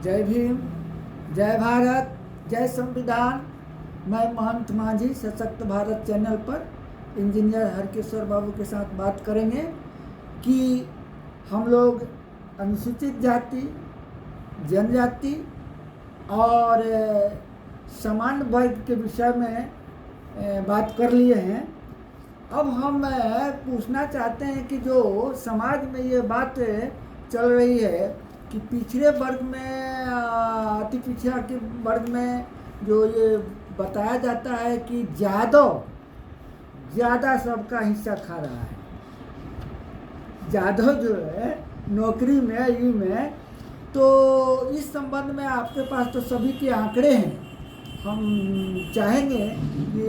जय भीम, जय भारत, जय संविधान। मैं महंत माझी सशक्त भारत चैनल पर इंजीनियर हरकेश्वर बाबू के साथ बात करेंगे कि हम लोग अनुसूचित जाति, जनजाति और सामान्य वर्ग के विषय में बात कर लिए हैं। अब हम पूछना चाहते हैं कि जो समाज में ये बात चल रही है कि पिछड़े वर्ग में, अति पिछड़ा के वर्ग में जो ये बताया जाता है कि ज़्यादा सबका हिस्सा खा रहा है। ज़्यादा जो है नौकरी में, ई में, तो इस संबंध में आपके पास तो सभी के आंकड़े हैं। हम चाहेंगे कि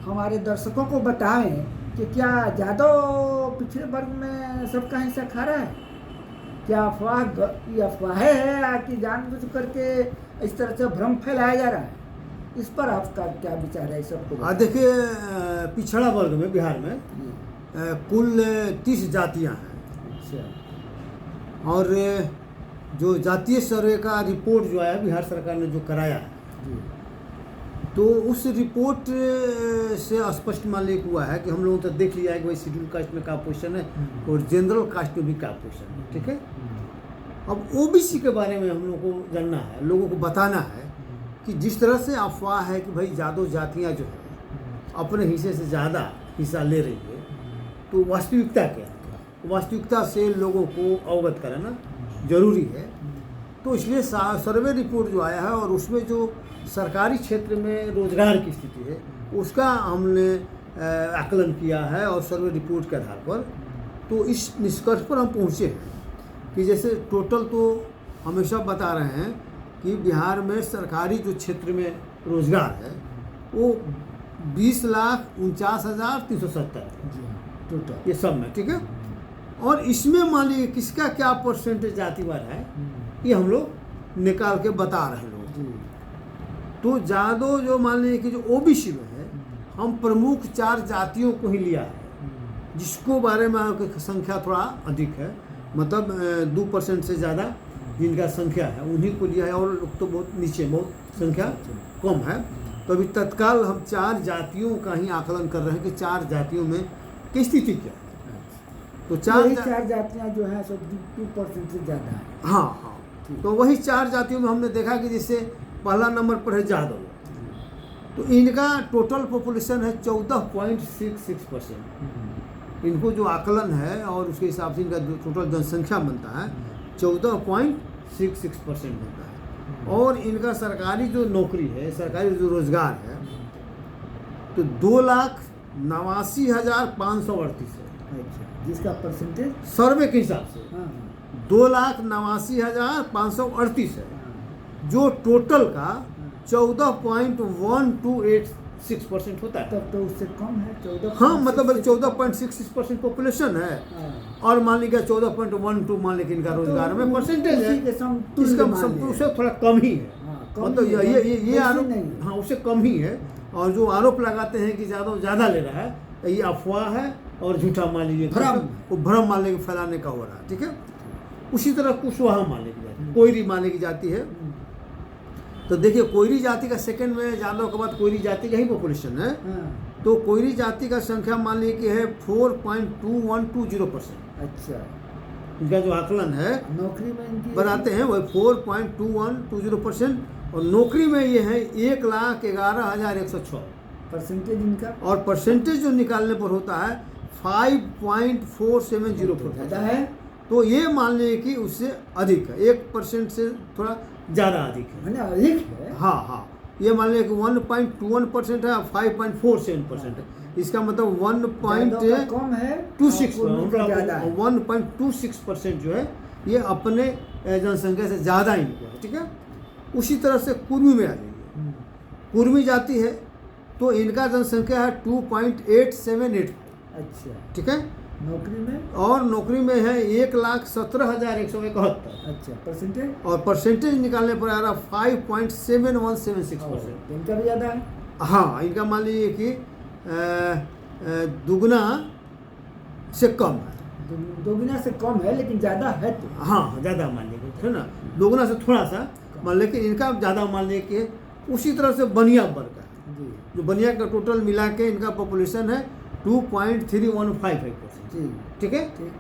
हमारे दर्शकों को बताएं कि क्या ज़्यादा पिछड़े वर्ग में सबका हिस्सा खा रहा है? क्या अफवाहें है कि जानबूझ करके इस तरह से भ्रम फैलाया जा रहा है? इस पर आपका क्या विचार है? सबको देखिए, पिछड़ा वर्ग में बिहार में कुल 30 जातियां हैं। अच्छा। और जो जातीय सर्वे का रिपोर्ट जो आया बिहार सरकार ने जो कराया है, तो उस रिपोर्ट से स्पष्ट मालिक हुआ है कि हम लोगों ने तो देख लिया है कि भाई शेड्यूल कास्ट में क्या पोजीशन है और जनरल कास्ट में भी क्या पोजीशन है। ठीक है, अब ओबीसी के बारे में हम लोगों को जानना है, लोगों को बताना है कि जिस तरह से अफवाह है कि भाई ज़्यादा जातियाँ जो है अपने हिस्से से ज़्यादा हिस्सा ले रही है, तो वास्तविकता क्या है? वास्तविकता से लोगों को अवगत कराना जरूरी है। तो इसलिए सर्वे रिपोर्ट जो आया है और उसमें जो सरकारी क्षेत्र में रोजगार की स्थिति है उसका हमने आकलन किया है और सर्वे रिपोर्ट के आधार पर तो इस निष्कर्ष पर हम पहुँचे हैं कि जैसे टोटल तो हमेशा बता रहे हैं कि बिहार में सरकारी जो क्षेत्र में रोजगार है वो 20,49,370 टोटल ये सब में। ठीक है, और इसमें मान लीजिए किसका क्या परसेंटेज जातिवार है ये हम लोग निकाल के बता रहे हैं लोग। तो ज़्यादा जो मान लीजिए कि जो ओबीसी में है, हम प्रमुख 4 जातियों को ही लिया है, जिसको बारे में आपकी संख्या थोड़ा अधिक है, मतलब 2% से ज़्यादा जिनका संख्या है उन्हीं को लिया है, और लोग तो बहुत नीचे, बहुत संख्या कम है। तो अभी तत्काल हम 4 जातियों का ही आकलन कर रहे हैं कि 4 जातियों में की स्थिति क्या है। तो 4 जातियाँ जो हैं सब 2% से ज़्यादा है। हाँ, तो वही 4 जातियों में हमने देखा कि जैसे पहला नंबर पर है जादव, तो इनका टोटल पॉपुलेशन है 14.66%। इनको जो आकलन है और उसके हिसाब से इनका जो टोटल जनसंख्या बनता है 14.66% बनता है। और इनका सरकारी जो नौकरी है, सरकारी जो रोजगार है, तो 2,89,538 है। अच्छा, जिसका परसेंटेज सर्वे के हिसाब से 2,89,538 है, जो टोटल का 14.1286% होता है। तब तो उससे कम है 14। हाँ, मतलब 14.66% पॉपुलेशन है और मान लीजिए 14.12 मान लीजिए इनका रोजगार में परसेंटेज है, इसका उससे थोड़ा कम ही है। मतलब ये आरोप, हाँ, उससे कम ही है। और जो आरोप लगाते हैं कि ज़्यादा ले रहा है, ये अफवाह है और झूठा मान लीजिए भ्रम मान लीजिए फैलाने का हो रहा है। ठीक है, उसी तरह कुशवाहा मान लीजिए जाति, कोयरी मान लीजिए जाति है, तो देखिए कोयरी जाति का सेकंड में यादव के बाद कोयरी जाति का ही पॉपुलेशन है। तो कोयरी जाति का संख्या मान लीजिए कि है 4.2120%। अच्छा, इनका जो आकलन है नौकरी में बनाते हैं वह 4.2120%, और नौकरी में ये है 1,11,106 परसेंटेज इनका। और परसेंटेज जो निकालने पर होता है 5.470%। ज़्यादा है, तो ये मान लीजिए कि उससे अधिक है, 1% से थोड़ा ज़्यादा अधिक है। अधिक है, हाँ, ये मान लीजिए कि 1.21% है, 5.47% है। इसका मतलब 1.26% जो है ये अपने जनसंख्या से ज़्यादा इनको है। ठीक है, उसी तरह से कुर्मी में आ जाइए, कुर्मी जाति है तो इनका जनसंख्या है 2.878। अच्छा, ठीक है, नौकरी में, और नौकरी में है 1,17,171। अच्छा, परसेंटेज, और परसेंटेज निकालने पर आ रहा 5.7176%। इनका भी ज़्यादा है। हाँ, इनका मान लीजिए कि दुगना से कम है, दोगुना से कम है, लेकिन ज़्यादा है तो। हाँ, ज़्यादा मान लीजिए। है ना, दोगुना से थोड़ा सा मान लें कि इनका ज़्यादा मान लें कि उसी तरह से बनिया वर्ग का जी जो बनिया का टोटल मिला के इनका पॉपुलेशन है 2.3155%। जी ठीक है। ठीक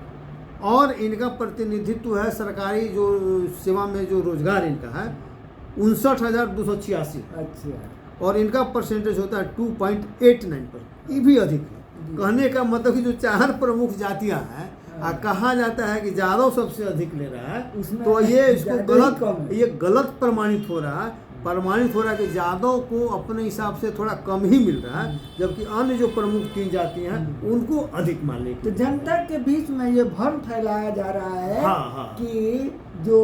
और इनका प्रतिनिधित्व है सरकारी जो सेवा में जो रोजगार इनका है 59,286, अच्छा और इनका परसेंटेज होता है 2.89%। ये भी अधिक है। जी। कहने का मतलब कि जो 4 प्रमुख जातियां हैं कहा जाता है कि यादव सबसे अधिक ले रहा है, उसमें तो ये इसको ज़्यादा ही कम है। ये गलत प्रमाणित हो रहा है। प्रमाणित हो रहा है कि यादव को अपने हिसाब से थोड़ा कम ही मिल रहा है, जबकि अन्य जो प्रमुख 3 जातियां हैं उनको अधिक मान लें। तो जनता के बीच में ये भ्रम फैलाया जा रहा है हाँ। कि जो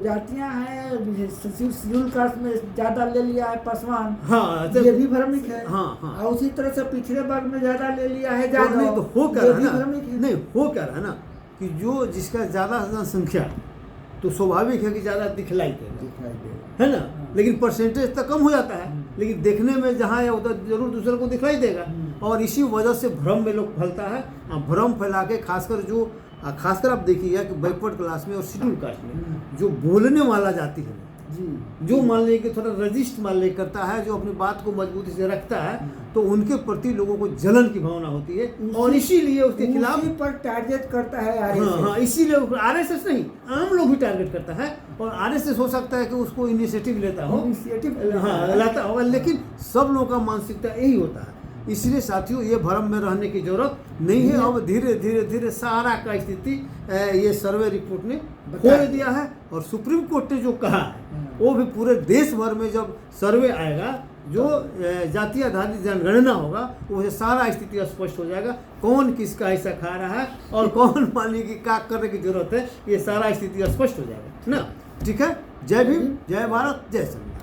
जातियां हैं शेड्यूल कास्ट में ज्यादा ले लिया है पासवान, हाँ ये भी भ्रमिक है। हाँ। और उसी तरह से पिछड़े वर्ग में ज्यादा ले लिया है तो नहीं, तो हो क्या ये रहा भी है ना, भ्रमिक है। नहीं हो क्या रहा है ना कि जो जिसका ज़्यादा जनसंख्या तो स्वाभाविक है कि ज़्यादा दिखलाई देगा, दिखाई दे है ना, लेकिन परसेंटेज तो कम हो जाता है, लेकिन देखने में जहाँ है उधर जरूर दूसरे को दिखलाई देगा। और इसी वजह से भ्रम में लोग फैलता है, भ्रम फैला के खासकर आप देखिए कि बैकवर्ड क्लास में और शेड्यूल कास्ट में जो बोलने वाला जाति है, जी जो मान लें कि थोड़ा रजिस्ट मान ले करता है, जो अपनी बात को मजबूती से रखता है, तो उनके प्रति लोगों को जलन की भावना होती है और इसीलिए उसके खिलाफ उसी पर टारगेट करता है RSS। हाँ, इसीलिए आरएसएस नहीं, आम लोग भी टारगेट करता है। और आरएसएस हो सकता है कि उसको इनिशिएटिव लेता हो, इनिशिएटिव हाँ लाता होगा, लेकिन सब लोगों का मानसिकता यही होता है। इसलिए साथियों ये भ्रम में रहने की जरूरत नहीं है। अब धीरे धीरे सारा का स्थिति ये सर्वे रिपोर्ट ने खोल दिया है। और सुप्रीम कोर्ट ने जो कहा है वो भी पूरे देश भर में जब सर्वे आएगा, जो जातीय आधारित जनगणना होगा, वो सारा स्थिति स्पष्ट हो जाएगा, कौन किसका हिस्सा खा रहा है और कौन मानने की क्या करने की जरूरत है, ये सारा स्थिति स्पष्ट हो जाएगा ना। ठीक है। जय भीम, जय भारत, जय संविधान।